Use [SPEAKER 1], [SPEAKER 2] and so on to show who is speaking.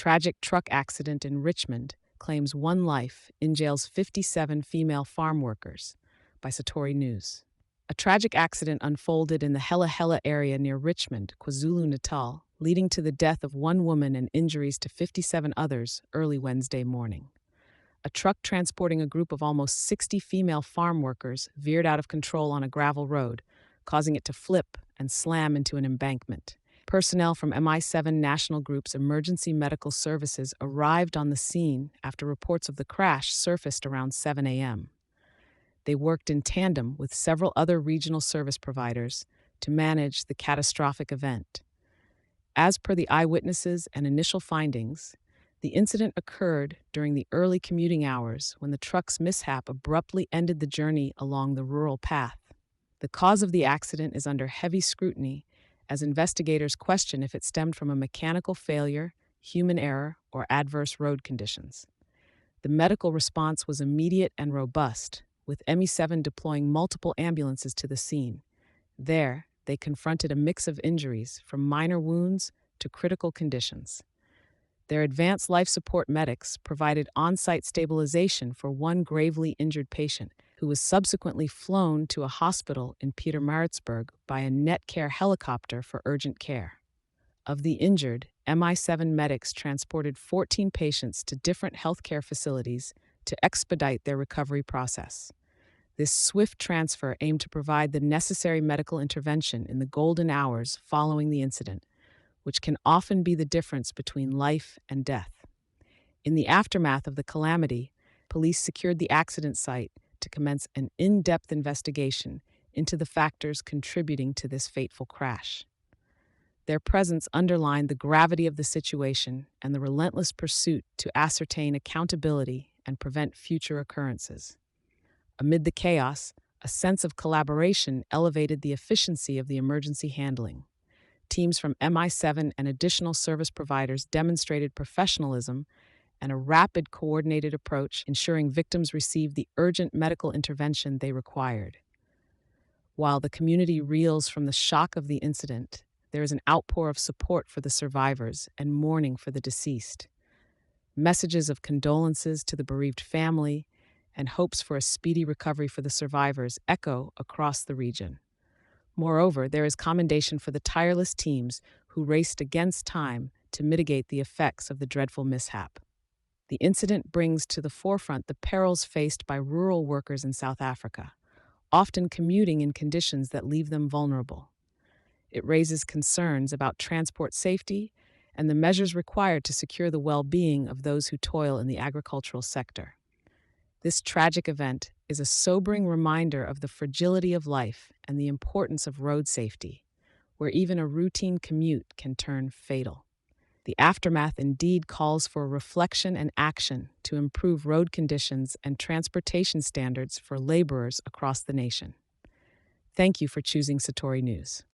[SPEAKER 1] Tragic truck accident in Richmond claims one life, Injails 57 female farm workers, by Satori News. A tragic accident unfolded in the Hella Hella area near Richmond, KwaZulu-Natal, leading to the death of one woman and injuries to 57 others early Wednesday morning. A truck transporting a group of almost 60 female farm workers veered out of control on a gravel road, causing it to flip and slam into an embankment. Personnel from MI7 National Group's Emergency Medical Services arrived on the scene after reports of the crash surfaced around 7 a.m. They worked in tandem with several other regional service providers to manage the catastrophic event. As per the eyewitnesses and initial findings, the incident occurred during the early commuting hours when the truck's mishap abruptly ended the journey along the rural path. The cause of the accident is under heavy scrutiny as investigators question if it stemmed from a mechanical failure, human error, or adverse road conditions. The medical response was immediate and robust, with ME7 deploying multiple ambulances to the scene. There, they confronted a mix of injuries, from minor wounds to critical conditions. Their advanced life support medics provided on-site stabilization for one gravely injured patient, who was subsequently flown to a hospital in Pietermaritzburg by a Netcare helicopter for urgent care. Of the injured, MI7 medics transported 14 patients to different healthcare facilities to expedite their recovery process. This swift transfer aimed to provide the necessary medical intervention in the golden hours following the incident, which can often be the difference between life and death. In the aftermath of the calamity, police secured the accident site to commence an in-depth investigation into the factors contributing to this fateful crash. Their presence underlined the gravity of the situation and the relentless pursuit to ascertain accountability and prevent future occurrences. Amid the chaos, a sense of collaboration elevated the efficiency of the emergency handling. Teams from MI7 and additional service providers demonstrated professionalism and a rapid, coordinated approach, ensuring victims received the urgent medical intervention they required. While the community reels from the shock of the incident, there is an outpour of support for the survivors and mourning for the deceased. Messages of condolences to the bereaved family and hopes for a speedy recovery for the survivors echo across the region. Moreover, there is commendation for the tireless teams who raced against time to mitigate the effects of the dreadful mishap. The incident brings to the forefront the perils faced by rural workers in South Africa, often commuting in conditions that leave them vulnerable. It raises concerns about transport safety and the measures required to secure the well-being of those who toil in the agricultural sector. This tragic event is a sobering reminder of the fragility of life and the importance of road safety, where even a routine commute can turn fatal. The aftermath indeed calls for reflection and action to improve road conditions and transportation standards for laborers across the nation. Thank you for choosing Satori News.